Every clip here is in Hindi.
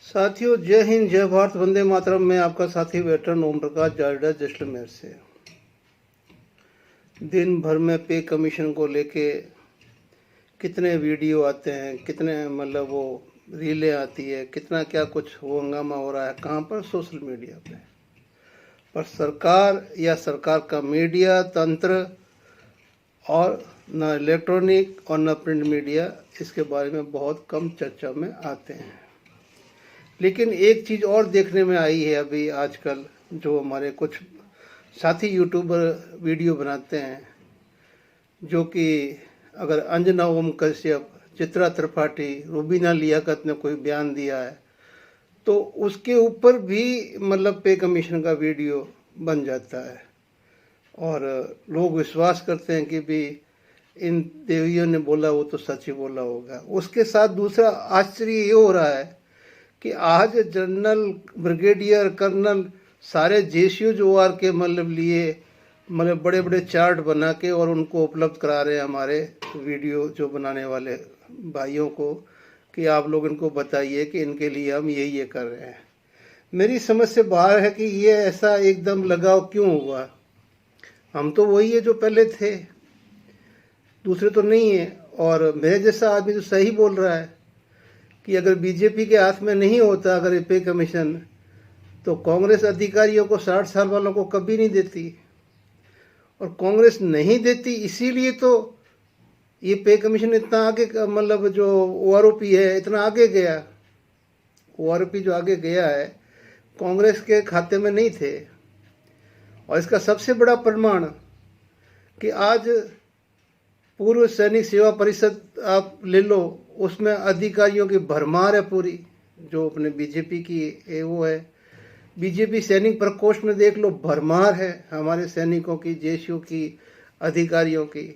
साथियों, जय हिंद, जय भारत, वंदे मातरम। में आपका साथी वेटरन ओम प्रकाश जाडेजा जैसलमेर से। दिन भर में पे कमीशन को लेके कितने वीडियो आते हैं, कितने वो रीलें आती है, कितना क्या कुछ वो हंगामा हो रहा है। कहाँ पर? सोशल मीडिया पे। पर सरकार या सरकार का मीडिया तंत्र और न इलेक्ट्रॉनिक और न प्रिंट मीडिया इसके बारे में बहुत कम चर्चा में आते हैं। लेकिन एक चीज़ और देखने में आई है अभी आजकल, जो हमारे कुछ साथी यूट्यूबर वीडियो बनाते हैं, जो कि अगर अंजना ओम कश्यप, चित्रा त्रिपाठी, रूबीना लियाकत ने कोई बयान दिया है तो उसके ऊपर भी पे कमीशन का वीडियो बन जाता है और लोग विश्वास करते हैं कि भी इन देवियों ने बोला वो तो सच ही बोला होगा। उसके साथ दूसरा आश्चर्य ये हो रहा है कि आज जनरल, ब्रिगेडियर, कर्नल सारे JCOs के लिए बड़े बड़े चार्ट बना के और उनको उपलब्ध करा रहे हैं हमारे वीडियो जो बनाने वाले भाइयों को कि आप लोग इनको बताइए कि इनके लिए हम ये कर रहे हैं। मेरी समझ से बाहर है कि ये ऐसा एकदम लगाव क्यों हुआ। हम तो वही है जो पहले थे, दूसरे तो नहीं है। और मेरे जैसा आदमी तो सही बोल रहा है कि अगर बीजेपी के हाथ में नहीं होता अगर ये पे कमीशन, तो कांग्रेस अधिकारियों को 60 साल वालों को कभी नहीं देती। और कांग्रेस नहीं देती इसीलिए तो ये पे कमीशन इतना आगे जो OROP है इतना आगे गया। OROP जो आगे गया है कांग्रेस के खाते में नहीं थे। और इसका सबसे बड़ा प्रमाण कि आज पूर्व सैनिक सेवा परिषद आप ले लो, उसमें अधिकारियों की भरमार है पूरी, जो अपने बीजेपी की वो है। बीजेपी सैनिक प्रकोष्ठ में देख लो, भरमार है हमारे सैनिकों की, JCO की, अधिकारियों की।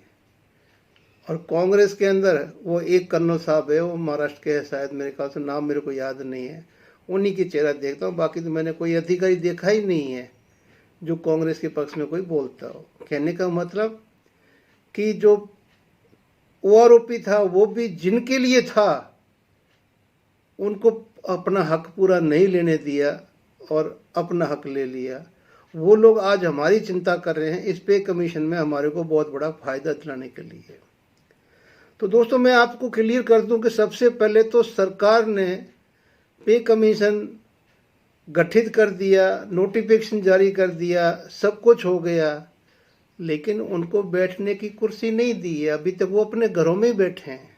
और कांग्रेस के अंदर वो एक कर्नल साहब है, वो महाराष्ट्र के है शायद, मेरे ख्याल से नाम मेरे को याद नहीं है, उन्हीं की चेहरा देखता हूँ। बाकी तो मैंने कोई अधिकारी देखा ही नहीं है जो कांग्रेस के पक्ष में कोई बोलता हो। कहने का मतलब कि जो OROP था वो भी जिनके लिए था उनको अपना हक पूरा नहीं लेने दिया और अपना हक ले लिया। वो लोग आज हमारी चिंता कर रहे हैं इस पे कमीशन में हमारे को बहुत बड़ा फायदा दिलाने के लिए। तो दोस्तों, मैं आपको क्लियर कर दूं कि सबसे पहले तो सरकार ने पे कमीशन गठित कर दिया, नोटिफिकेशन जारी कर दिया, सब कुछ हो गया, लेकिन उनको बैठने की कुर्सी नहीं दी है। अभी तक वो अपने घरों में ही बैठे हैं।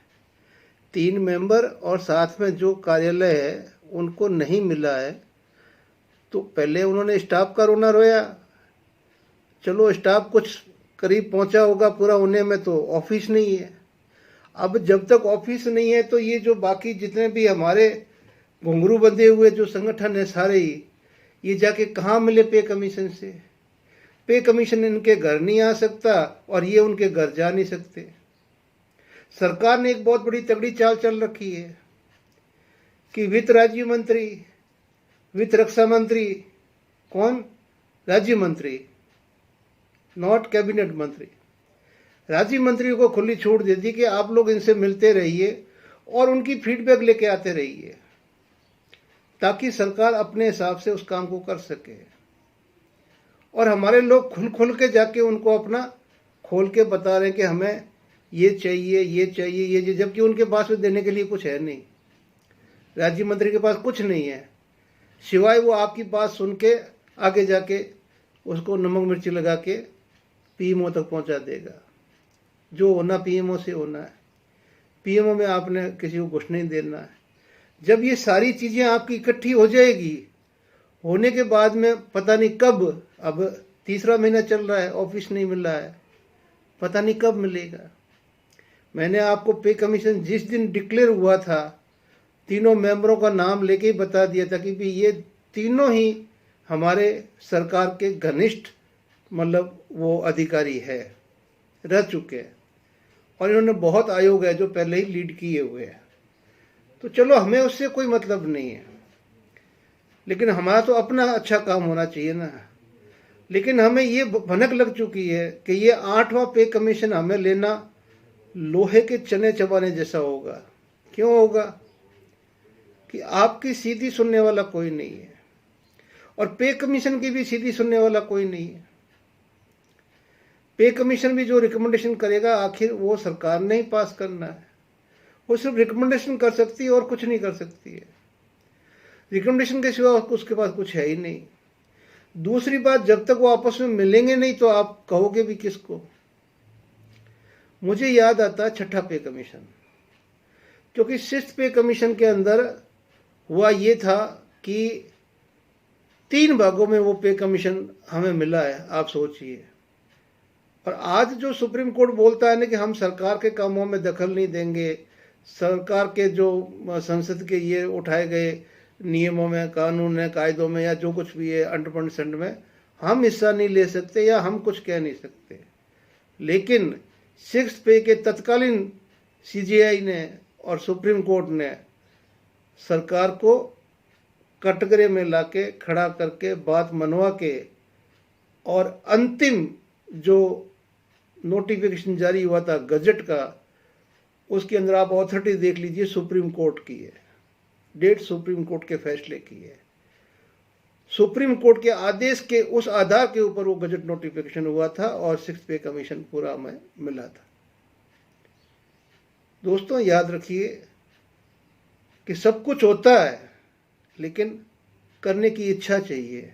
3 मेंबर और साथ में जो कार्यालय है उनको नहीं मिला है। तो पहले उन्होंने स्टाफ का रोना रोया, चलो स्टाफ कुछ करीब पहुंचा होगा पूरा होने में, तो ऑफिस नहीं है। अब जब तक ऑफिस नहीं है तो ये जो बाकी जितने भी हमारे घुंघरू बंधे हुए जो संगठन है सारे ही, ये जाके कहाँ मिले पे कमीशन से? पे कमीशन इनके घर नहीं आ सकता और ये उनके घर जा नहीं सकते। सरकार ने एक बहुत बड़ी तगड़ी चाल चल रखी है कि वित्त राज्य मंत्री, वित्त रक्षा मंत्री, कौन? राज्य मंत्री, नॉट कैबिनेट मंत्री, राज्य मंत्रियों को खुली छूट दे दी कि आप लोग इनसे मिलते रहिए और उनकी फीडबैक लेके आते रहिए, ताकि सरकार अपने हिसाब से उस काम को कर सके। और हमारे लोग खुल के जाके उनको अपना खोल के बता रहे हैं कि हमें ये चाहिए, ये चाहिए, ये, जबकि उनके पास में देने के लिए कुछ है नहीं। राज्य मंत्री के पास कुछ नहीं है, सिवाय वो आपकी बात सुन के आगे जाके उसको नमक मिर्ची लगा के PMO तक पहुंचा देगा। जो होना PMO से होना है। PMO में आपने किसी को कुछ नहीं देना है। जब ये सारी चीज़ें आपकी इकट्ठी हो जाएगी, होने के बाद में पता नहीं कब, अब 3रा महीना चल रहा है, ऑफिस नहीं मिल रहा है, पता नहीं कब मिलेगा। मैंने आपको पे कमीशन जिस दिन डिक्लेयर हुआ था, तीनों मेंबरों का नाम लेके ही बता दिया था कि भी ये तीनों ही हमारे सरकार के घनिष्ठ वो अधिकारी है, रह चुके हैं। और इन्होंने बहुत आयोग है जो पहले ही लीड किए हुए हैं। तो चलो, हमें उससे कोई मतलब नहीं है, लेकिन हमारा तो अपना अच्छा काम होना चाहिए ना। लेकिन हमें ये भनक लग चुकी है कि ये 8वां पे कमीशन हमें लेना लोहे के चने चबाने जैसा होगा। क्यों होगा? कि आपकी सीधी सुनने वाला कोई नहीं है और पे कमीशन की भी सीधी सुनने वाला कोई नहीं है। पे कमीशन भी जो रिकमेंडेशन करेगा आखिर वो सरकार ने ही पास करना है। वो सिर्फ रिकमेंडेशन कर सकती है और कुछ नहीं कर सकती है। रिकमेंडेशन के सिवा उसके पास कुछ है ही नहीं। दूसरी बात, जब तक वो आपस में मिलेंगे नहीं तो आप कहोगे भी किसको। मुझे याद आता है छठा पे कमीशन, क्योंकि सिक्स्थ पे कमीशन के अंदर हुआ ये था कि 3 भागों में वो पे कमीशन हमें मिला है, आप सोचिए। और आज जो सुप्रीम कोर्ट बोलता है ना कि हम सरकार के कामों में दखल नहीं देंगे, सरकार के जो संसद के ये उठाए गए नियमों में, कानून है, कायदों में या जो कुछ भी है 100% में हम हिस्सा नहीं ले सकते या हम कुछ कह नहीं सकते। लेकिन सिक्स्थ पे के तत्कालीन सीजेआई ने और सुप्रीम कोर्ट ने सरकार को कटघरे में लाके खड़ा करके बात मनवा के और अंतिम जो नोटिफिकेशन जारी हुआ था गजट का, उसके अंदर आप ऑथोरिटी देख लीजिए, सुप्रीम कोर्ट की है, डेट सुप्रीम कोर्ट के फैसले की है। सुप्रीम कोर्ट के आदेश के उस आधार के ऊपर वो गजट नोटिफिकेशन हुआ था और सिक्स्थ पे कमीशन पूरा हमें मिला था। दोस्तों याद रखिए कि सब कुछ होता है लेकिन करने की इच्छा चाहिए।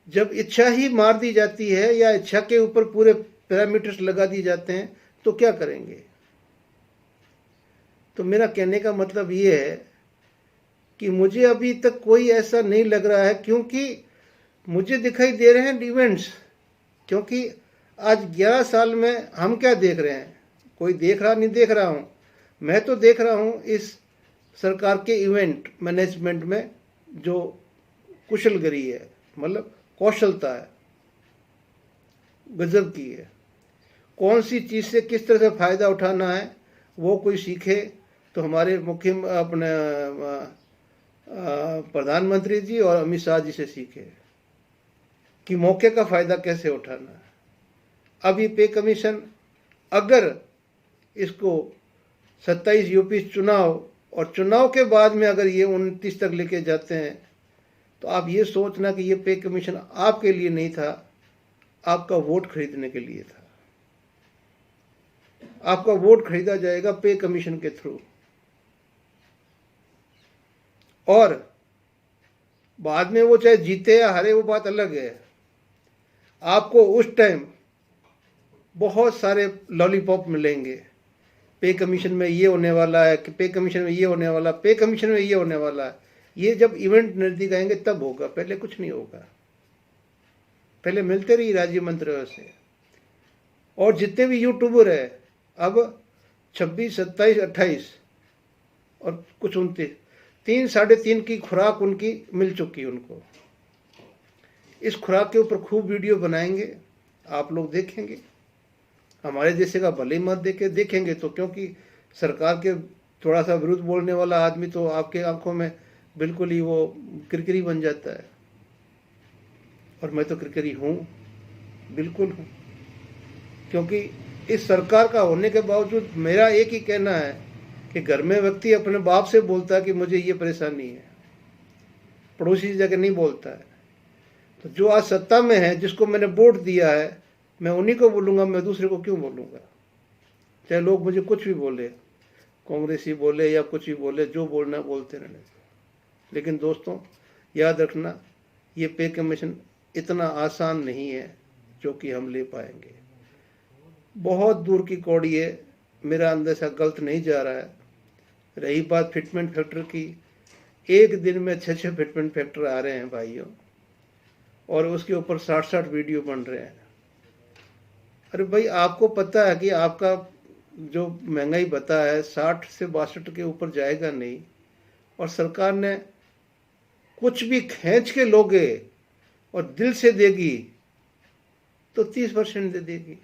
जब इच्छा ही मार दी जाती है या इच्छा के ऊपर पूरे पैरामीटर्स लगा दिए जाते हैं तो क्या करेंगे। तो मेरा कहने का मतलब ये है कि मुझे अभी तक कोई ऐसा नहीं लग रहा है, क्योंकि मुझे दिखाई दे रहे हैं इवेंट्स। क्योंकि आज 11 साल में हम क्या देख रहे हैं, कोई देख रहा नहीं देख रहा हूँ, मैं तो देख रहा हूँ इस सरकार के इवेंट मैनेजमेंट में जो कुशलगरी है, मतलब कौशलता है, गजब की है। कौन सी चीज़ से किस तरह से फ़ायदा उठाना है वो कोई सीखे तो हमारे मुख्य अपने प्रधानमंत्री जी और अमित शाह जी से सीखे कि मौके का फ़ायदा कैसे उठाना है। अब ये पे कमीशन अगर इसको 27 यूपी चुनाव और चुनाव के बाद में अगर ये 29 तक लेके जाते हैं तो आप ये सोचना कि ये पे कमीशन आपके लिए नहीं था, आपका वोट खरीदने के लिए था। आपका वोट खरीदा जाएगा पे कमीशन के थ्रू। और बाद में वो चाहे जीते या हारे वो बात अलग है। आपको उस टाइम बहुत सारे लॉलीपॉप मिलेंगे, पे कमीशन में ये होने वाला है, पे कमीशन में ये होने वाला, पे कमीशन में ये होने वाला है। ये जब इवेंट नजदीक आएंगे तब होगा, पहले कुछ नहीं होगा। पहले मिलते रही राज्य मंत्रियों से। और जितने भी यूट्यूबर है अब 26, 27, 28 और कुछ 29, 3, 3.5 की खुराक उनकी मिल चुकी उनको। इस खुराक के ऊपर खूब वीडियो बनाएंगे, आप लोग देखेंगे। हमारे जैसे का भले मत देखेंगे तो, क्योंकि सरकार के थोड़ा सा विरुद्ध बोलने वाला आदमी तो आपके आंखों में बिल्कुल ही वो किरकिरी बन जाता है। और मैं तो किरकिरी हूँ, बिल्कुल हूँ। क्योंकि इस सरकार का होने के बावजूद मेरा एक ही कहना है कि घर में व्यक्ति अपने बाप से बोलता है कि मुझे ये परेशानी है, पड़ोसी से जाकर नहीं बोलता है। तो जो आज सत्ता में है, जिसको मैंने वोट दिया है, मैं उन्हीं को बोलूँगा, मैं दूसरे को क्यों बोलूँगा। चाहे लोग मुझे कुछ भी बोले, कांग्रेसी बोले या कुछ भी बोले, जो बोलना बोलते रहने। लेकिन दोस्तों याद रखना, ये पे कमीशन इतना आसान नहीं है जो कि हम ले पाएंगे। बहुत दूर की कौड़ी है, मेरा अंदर से गलत नहीं जा रहा है। रही बात फिटमेंट फैक्टर की, एक दिन में 6 फिटमेंट फैक्टर आ रहे हैं भाइयों, और उसके ऊपर 60 वीडियो बन रहे हैं। अरे भाई, आपको पता है कि आपका जो महंगाई बता है 60 से 62 के ऊपर जाएगा नहीं, और सरकार ने कुछ भी खींच के लोगे और दिल से देगी तो 30% दे देगी।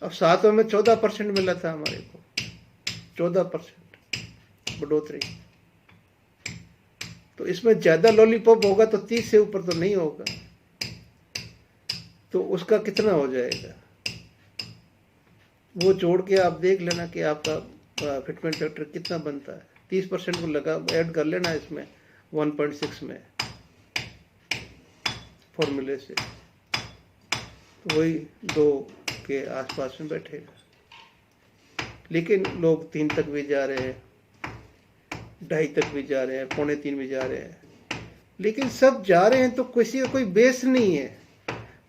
अब 7 में 14% मिला था हमारे को, 14% बढ़ोतरी। तो इसमें ज़्यादा लॉलीपॉप होगा तो 30 से ऊपर तो नहीं होगा, तो उसका कितना हो जाएगा वो जोड़ के आप देख लेना कि आपका फिटमेंट फैक्टर कितना बनता है। 30% को लगा ऐड कर लेना इसमें 1.6 में फॉर्मूले से, तो वही 2 के आसपास में बैठेगा। लेकिन लोग 3 तक भी जा रहे हैं, 2.5 तक भी जा रहे हैं, 2.25 भी जा रहे हैं, लेकिन सब जा रहे हैं तो किसी का कोई बेस नहीं है।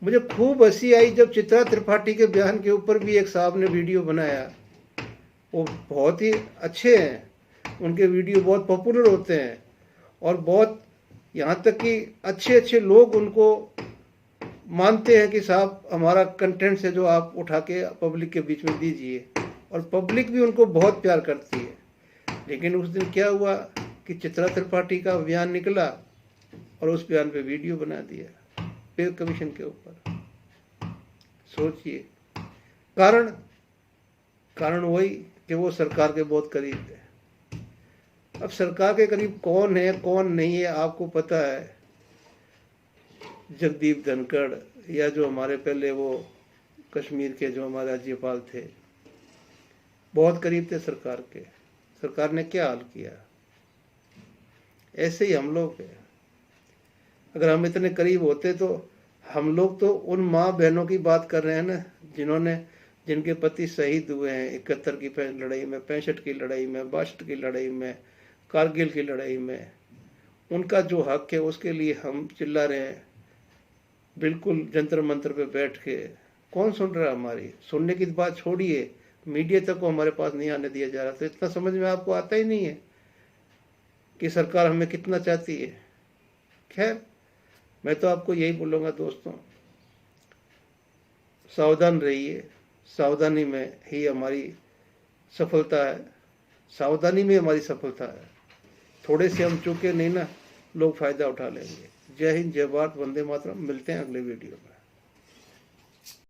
मुझे खूब हंसी आई जब चित्रा त्रिपाठी के बयान के ऊपर भी एक साहब ने वीडियो बनाया। वो बहुत ही अच्छे हैं, उनके वीडियो बहुत पॉपुलर होते हैं और बहुत, यहाँ तक कि अच्छे अच्छे लोग उनको मानते हैं कि साहब हमारा कंटेंट से जो आप उठा के पब्लिक के बीच में दीजिए, और पब्लिक भी उनको बहुत प्यार करती है। लेकिन उस दिन क्या हुआ कि चित्रा त्रिपाठी का बयान निकला और उस बयान पे वीडियो बना दिया पे कमीशन के ऊपर। सोचिए, कारण वही कि वो सरकार के बहुत करीब है। अब सरकार के करीब कौन है कौन नहीं है आपको पता है। जगदीप धनखड़ या जो हमारे पहले वो कश्मीर के जो हमारे राज्यपाल थे, बहुत करीब थे सरकार के। सरकार ने क्या हाल किया। ऐसे ही हम लोग हैं। अगर हम इतने करीब होते तो हम लोग तो उन माँ बहनों की बात कर रहे हैं ना, जिनके पति शहीद हुए हैं 71 की लड़ाई में, 65 की लड़ाई में, 62 की लड़ाई में, कारगिल की लड़ाई में। उनका जो हक है उसके लिए हम चिल्ला रहे हैं, बिल्कुल जंतर मंतर पे बैठ के। कौन सुन रहा है हमारी? सुनने की बात छोड़िए, मीडिया तक को हमारे पास नहीं आने दिया जा रहा। तो इतना समझ में आपको आता ही नहीं है कि सरकार हमें कितना चाहती है। खैर, मैं तो आपको यही बोलूँगा दोस्तों, सावधान रहिए। सावधानी में ही हमारी सफलता है, सावधानी में हमारी सफलता है। थोड़े से हम चूके नहीं ना, लोग फायदा उठा लेंगे। जय हिंद, जय भारत, वंदे मातरम। मिलते हैं अगले वीडियो में।